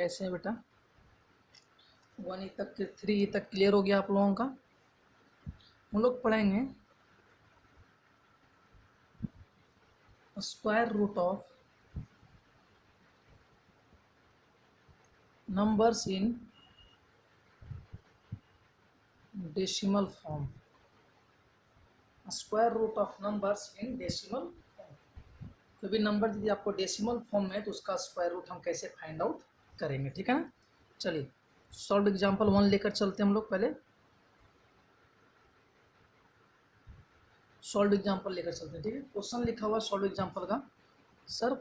कैसे है बेटा? 1 तक 3 तक क्लियर हो गया आप लोगों का? हम लोग पढ़ेंगे square root of numbers in decimal form. Square root of numbers in decimal form. कोई भी नंबर यदि आपको डेसिमल फॉर्म में है तो उसका स्क्वायर रूट हम कैसे फाइंड आउट करेंगे, ठीक है ना? चलिए सॉल्व एग्जांपल 1 लेकर चलते हैं हम लोग। पहले सॉल्व एग्जांपल लेकर चलते हैं, ठीक है? क्वेश्चन लिखा हुआ सॉल्व एग्जांपल का, सर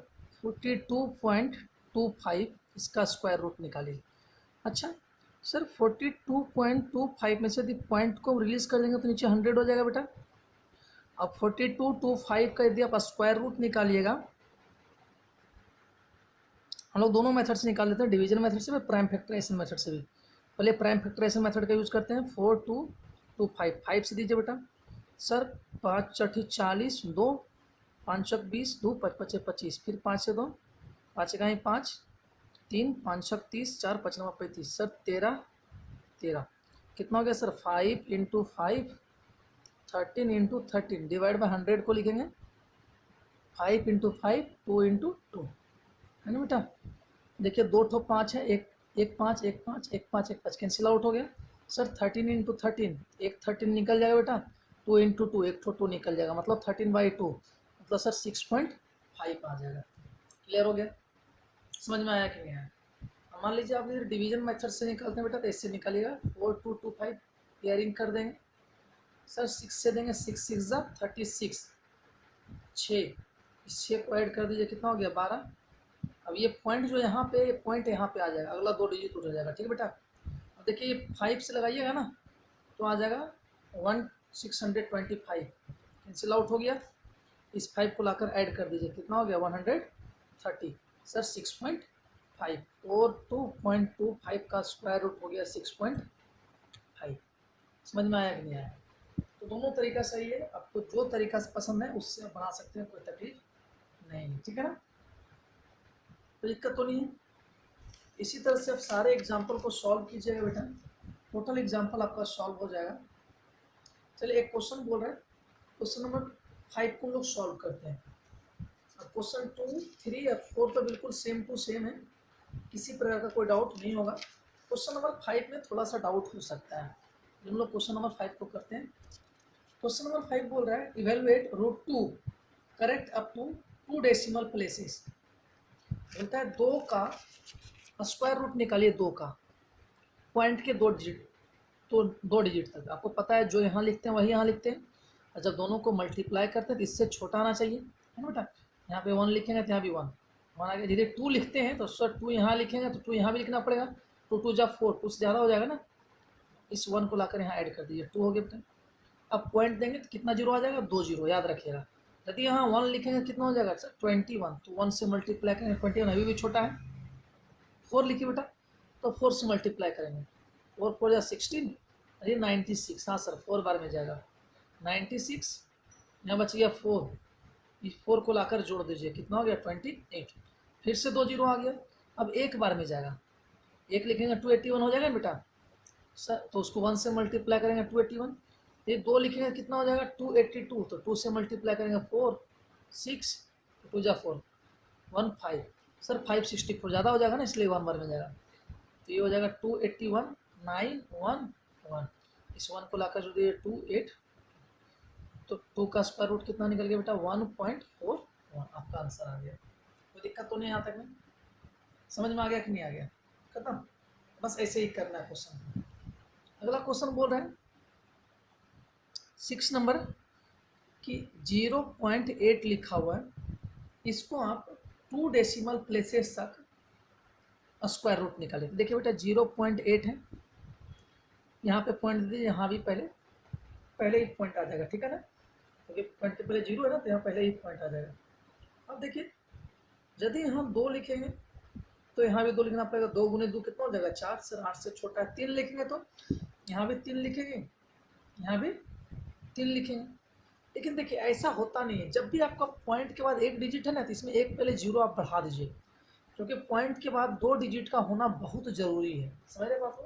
42.25 इसका स्क्वायर रूट निकालिए। अच्छा सर 42.25 में से यदि पॉइंट को रिलीज कर देंगे तो नीचे 100 हो जाएगा बेटा। अब 42.25 का यदि आप स्क्वायर रूट निकालिएगा, हम लोग दोनों मेथड से निकाल लेते हैं, डिवीजन मेथड से भी प्राइम फैक्टराइजेशन मेथड से भी। पहले प्राइम फैक्टराइजेशन मेथड का यूज़ करते हैं। 4225 5 से दीजिए बेटा। सर 5 चौठी 40, 2 5 चौक 20, 2 5 पचे 25, फिर 5 से 2 5 इकाई 5, 3 5 छक 30, 4 5 9 35। सर 13 कितना हो गया sir? 5 into 5 13 into 13 divide by 100 को लिखेंगे 5 इंटू 5 2 इंटू 2, है ना बेटा? देखिए 2 ठो 5 है, एक 5 1 5 1 5 1 5 कैंसिल आउट हो गया। सर 13 इंटू 13 एक 13 निकल जाएगा बेटा। 2 इंटू 2 एक ठो 2 निकल जाएगा, मतलब 13/2 मतलब सर 6.5 आ जाएगा। क्लियर हो गया? समझ में आया कि नहीं आया? मान लीजिए आप इधर डिवीजन मेथड से निकालते हैं बेटा तो इससे निकालिएगा 4225 पेयरिंग कर देंगे। सर 6 से देंगे, 6 6 जा 36, 6 इस 6 को ऐड कर दीजिए, कितना हो गया? 12। अब ये पॉइंट जो यहाँ पे, ये पॉइंट यहाँ पे आ जाएगा, अगला 2 डिजिट उठ जाएगा, ठीक है बेटा? अब देखिए ये 5 से लगाइएगा ना तो आ जाएगा 1625, कैंसिल आउट हो गया। इस 5 को लाकर ऐड कर दीजिए, कितना हो गया? 130। सर 6.5 और 2.25 का स्क्वायर रूट हो गया 6.5। समझ में आया कि नहीं आया? तो दोनों तरीका सही है, आपको जो तरीका से पसंद है उससे आप बना सकते हैं, कोई तकलीफ नहीं है, ठीक है ना? तो दिक्कत तो नहीं है। इसी तरह से आप सारे एग्जाम्पल को सॉल्व कीजिएगा बेटा, टोटल एग्जाम्पल आपका सॉल्व हो जाएगा। चलिए एक क्वेश्चन बोल रहे हैं, क्वेश्चन नंबर 5 को लोग सॉल्व करते हैं। अब क्वेश्चन 2 3 और 4 तो बिल्कुल सेम टू सेम है, किसी प्रकार का कोई डाउट नहीं होगा। क्वेश्चन नंबर 5 में थोड़ा सा डाउट हो सकता है। हम लोग क्वेश्चन नंबर 5 को करते हैं। क्वेश्चन नंबर 5 बोल रहा है evaluate root 2 correct up to 2 decimal places. बोलता है 2 का स्क्वायर रूट निकालिए, 2 का पॉइंट के 2 डिजिट, तो 2 डिजिट तक। आपको पता है जो यहाँ लिखते हैं वही यहाँ लिखते हैं, और जब दोनों को मल्टीप्लाई करते हैं तो इससे छोटा आना चाहिए, है ना बेटा? यहाँ पे 1 लिखेंगे तो यहाँ भी 1 मान आ गया। यदि 2 लिखते हैं तो सर 2 यहाँ लिखेंगे तो 2 यहाँ भी लिखना पड़ेगा, 2 2 जा 4, 2 से ज़्यादा हो जाएगा ना। इस 1 को लाकर यहाँ ऐड कर दीजिए, 2 हो गया बेटा। अब पॉइंट देंगे तो कितना जीरो आ जाएगा? 2 जीरो, याद रखिएगा। यदि यहाँ 1 लिखेंगे कितना हो जाएगा सर? 21, तो 1 से मल्टीप्लाई करेंगे, 21 अभी भी छोटा है। 4 लिखिए बेटा, तो 4 से मल्टीप्लाई करेंगे, 4 4 जा 16, अरे 96। हाँ सर 4 बार में जाएगा 96, यहाँ बच गया 4, इस 4 को लाकर जोड़ दीजिए, कितना हो गया? 28। फिर से 2 जीरो आ गया, अब एक बार में जाएगा, एक लिखेंगे 281 हो जाएगा बेटा सर, तो उसको 1 से मल्टीप्लाई करेंगे 281। ये 2 लिखेंगे कितना हो जाएगा? 282, तो 2 से मल्टीप्लाई करेंगे 4 6, 2 जा 4 1 5। सर 564 ज़्यादा हो जाएगा ना, इसलिए 1 बार में जाएगा, तो ये हो जाएगा 281 911। इस 1 को लाकर जो दिए 28, तो 2 का स्क्वायर रूट कितना निकल गया बेटा? 1.41। आपका आंसर आ गया। कोई दिक्कत तो नहीं यहाँ तक में? समझ में आ गया कि नहीं आ गया? खत्म। बस ऐसे ही करना है क्वेश्चन। अगला क्वेश्चन बोल रहे हैं 6 नंबर कि 0.8 लिखा हुआ है, इसको आप 2 डेसिमल प्लेसेस तक स्क्वायर रूट निकाले। देखिए बेटा 0.8 है, यहाँ पे पॉइंट दीजिए, यहाँ भी पहले ही पॉइंट आ जाएगा, ठीक है ना? क्योंकि पॉइंट के पहले 0 है ना, तो यहाँ पहले ही पॉइंट आ जाएगा। अब देखिए यदि हम 2 लिखेंगे तो यहाँ भी 2 लिखना पड़ेगा, 2 गुने 2 कितना हो जाएगा? 4। सर 8 से छोटा है। 3 लिखेंगे तो यहाँ भी 3 लिखेंगे, यहाँ भी 3 लिखेंगे। लेकिन देखिए ऐसा होता नहीं है, जब भी आपका पॉइंट के बाद एक डिजिट है ना तो इसमें एक पहले जीरो आप बढ़ा दीजिए, क्योंकि पॉइंट के बाद 2 डिजिट का होना बहुत जरूरी है, समझ रहे बात को।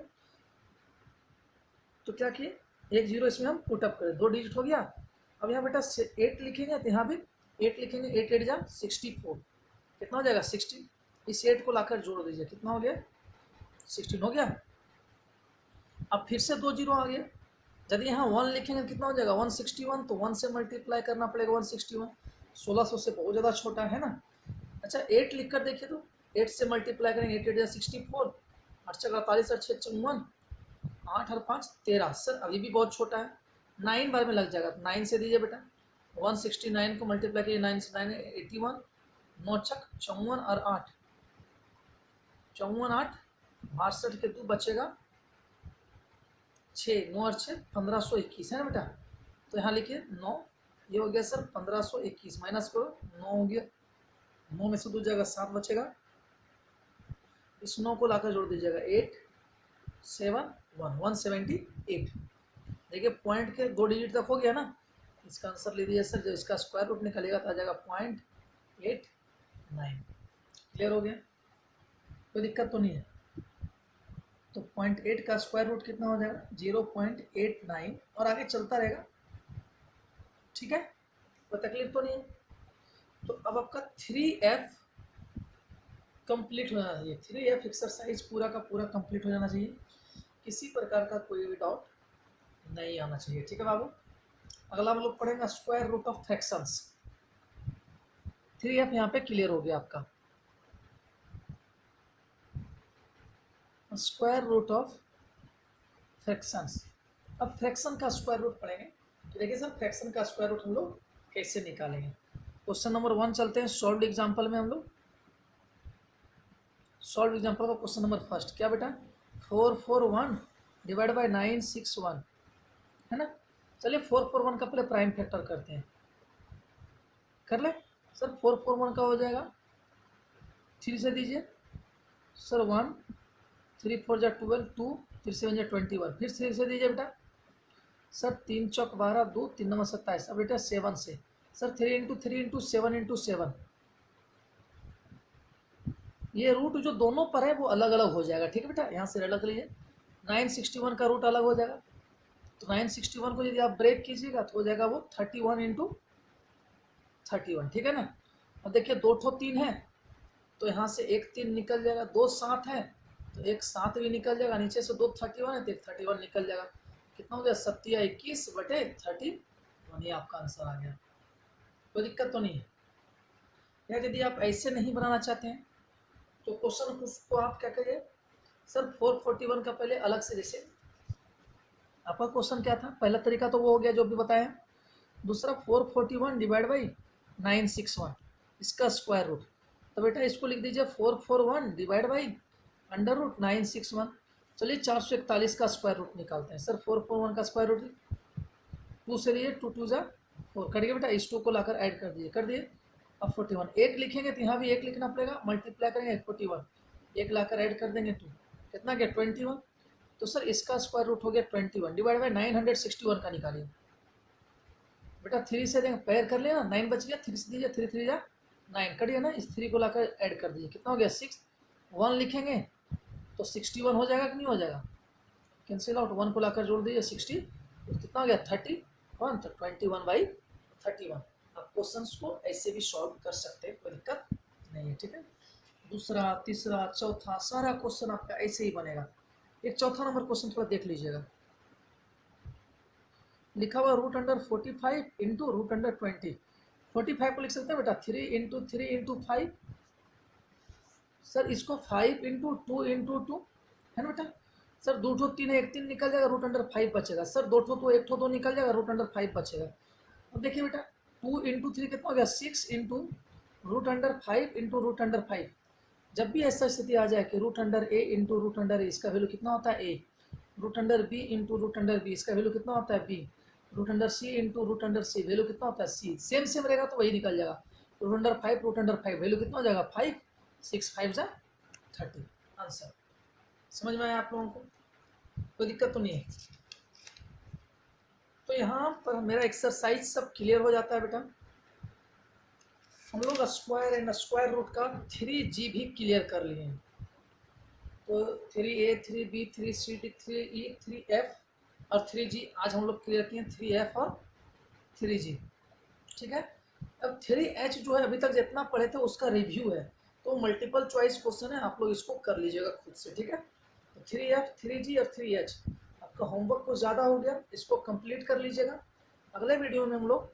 तो क्या किए, 1 0 इसमें हम पुटअप करें, 2 डिजिट हो गया। अब यहाँ बेटा 8 लिखेंगे तो यहाँ भी 8 लिखेंगे, 8 8 जा 64, कितना हो जाएगा 16। इस 8 को लाकर जोड़ दीजिए, कितना हो गया 16 हो गया। अब फिर से 2 0 आ गया, यदि यहाँ 1 लिखेंगे कितना हो जाएगा 161, तो 1 से मल्टीप्लाई करना पड़ेगा 161, 1600 से बहुत ज़्यादा छोटा है ना। अच्छा 8 लिख कर देखिए, तो 8 से मल्टीप्लाई करेंगे, 8 8 जा 64, 8 छः 48, 8 छः 54, 8 और 5 13। सर अभी भी बहुत छोटा है, 9 बार में लग जाएगा, 9 से दीजिए बेटा, 169 को मल्टीप्लाई कीजिए 9 से, 9 81, 9 छक 54 और 8 54 8 62 के 2 बचेगा 6, 9 और 6 1521 है ना बेटा। तो यहाँ लिखिए 9, ये हो गया सर 1521, माइनस करो 9 हो गया, 9 में से 2 जाएगा 7 बचेगा, इस 9 को लाकर जोड़ दीजिएगा 8 7 1 178। देखिए पॉइंट के 2 डिजिट तक हो गया ना, इसका आंसर ले दीजिए सर, जब इसका स्क्वायर रूट निकलेगा तो आ जाएगा 0.89। क्लियर हो गया, कोई दिक्कत तो नहीं है। तो 0.8 का स्क्वायर रूट कितना हो जाएगा 0.89, और आगे चलता रहेगा, ठीक है, कोई तकलीफ तो नहीं है। तो अब आपका 3F कंप्लीट होना चाहिए, 3F एक्सरसाइज पूरा का पूरा कंप्लीट हो जाना चाहिए, किसी प्रकार का कोई भी डाउट नहीं आना चाहिए, ठीक है बाबू। अगला हम लोग पढ़ेंगे square root of fractions. 3F यहाँ पे क्लियर हो गया आपका। स्क्वायर रूट ऑफ फ्रैक्शंस, अब फ्रैक्शन का स्क्वायर रूट पढ़ेंगे। तो देखिए सर फ्रैक्शन का स्क्वायर रूट हम लोग कैसे निकालेंगे। क्वेश्चन नंबर 1 चलते हैं, सॉल्व एग्जाम्पल में हम लोग। सॉल्व एग्जाम्पल का क्वेश्चन नंबर फर्स्ट, क्या बेटा 441 डिवाइड बाई 961 है ना। चलिए 441 का पहले प्राइम फैक्टर करते हैं, कर ले सर। 441 का हो जाएगा 3 से दीजिए सर, 1 3 4 जा 12, 2 3 7 जा 21, फिर 3 से दीजिए बेटा सर, 3 चौक 12, 2 3 9 27। अब बेटा 7 से सर, 3 इंटू 3 इंटू 7 इंटू 7, ये रूट जो दोनों पर है वो अलग अलग हो जाएगा, ठीक है बेटा, यहाँ से अलग लीजिए। 961 का रूट अलग हो जाएगा, तो 961 को यदि आप ब्रेक कीजिएगा तो हो जाएगा वो 31 इंटू 31, ठीक है ना। अब देखिए 2 ठो 3 है, तो यहाँ से एक 3 निकल जाएगा, 2 7 है तो एक 7 भी निकल जाएगा, नीचे से 2 31 है तो एक 31 निकल जाएगा, कितना हो गया 21 बटे 31, ये आपका आंसर आ गया। कोई दिक्कत तो नहीं है। या यदि आप ऐसे नहीं बनाना चाहते हैं तो क्वेश्चन को आप क्या करिए सर, 441 का पहले अलग से, जैसे आपका क्वेश्चन क्या था, पहला तरीका तो वो हो गया जो भी बताया। दूसरा 441 डिवाइड बाई 961, इसका स्क्वायर रूट, तो बेटा इसको लिख दीजिए 441 डिवाइड बाई अंडर रूट 961। चलिए 441 का स्क्वायर रूट निकालते हैं सर। 441 का स्क्वायर रूट 2 से लीजिए, 2 2 जा 4, कट गया बेटा, इस 2 को लाकर ऐड कर दीजिए, कर दिए। अब 41 1 लिखेंगे तो यहाँ भी 1 लिखना पड़ेगा, मल्टीप्लाई करेंगे 41, 1 लाकर ऐड कर देंगे 2, कितना गया 21। तो सर इसका स्क्वायर रूट हो गया 21 डिवाइड बाई 961 का निकालिए बेटा, 3 से देंगे पैर कर लिया, 9 बच गया, 3 से दीजिए, 3 3 जा 9, कटिए ना, इस 3 को लाकर ऐड कर दीजिए, कितना हो गया 6। 1 लिखेंगे तो 61 हो जाएगा कि नहीं हो जाएगा, कैंसिल आउट, 1 को लाकर जोड़ दीजिए 60, तो कितना हो गया 31, तो 21/31। आप क्वेश्चन को ऐसे भी सॉल्व कर सकते हैं, कोई दिक्कत नहीं है, ठीक है। दूसरा तीसरा चौथा सारा क्वेश्चन आपका ऐसे ही बनेगा। एक चौथा नंबर क्वेश्चन थोड़ा देख लीजिएगा, लिखा हुआ root under 45 into root under 20। 45 को लिख सकते हैं बेटा 3 इंटू 3 इंटू 5, सर इसको 5 इंटू 2 इंटू 2 है ना बेटा। सर 2 ठो 3 है, एक 3 निकल जाएगा, रूट अंडर 5 बचेगा। सर 2 ठो तो 1 ठो 2 निकल जाएगा, रूट अंडर 5 बचेगा। अब देखिए बेटा 2 इंटू 3 कितना हो गया 6 into root under 5 into root under 5। जब भी ऐसा स्थिति आ जाए कि root under A into root under A, इसका वैल्यू कितना होता है A, root under B into root under B, इसका वैल्यू कितना होता है B, root under C into root under C, value कितना होता है सी। सेम सेम रहेगा तो वही निकल जाएगा, root under 5 root under 5, value कितना हो जाएगा 5, 6 5 जा 30, आंसर। समझ में आया आप लोगों को, कोई दिक्कत तो नहीं है। तो यहाँ पर मेरा एक्सरसाइज सब क्लियर हो जाता है बेटा। हम लोग स्क्वायर एंड स्क्वायर रूट का 3G भी क्लियर कर लिए हैं। तो 3A, 3B, 3C, 3E, 3F और 3G आज हम लोग क्लियर किए हैं, 3F और 3G। ठीक है, अब 3H जो है अभी तक जितना पढ़े थे उसका रिव्यू है, तो मल्टीपल चॉइस क्वेश्चन है, आप लोग इसको कर लीजिएगा खुद से। ठीक है, तो 3F, 3G और 3H आपका होमवर्क कुछ ज़्यादा हो गया, इसको कंप्लीट कर लीजिएगा। अगले वीडियो में हम लोग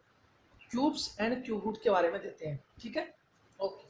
क्यूब्स एंड क्यूब रूट के बारे में देते हैं। ठीक है, ओके।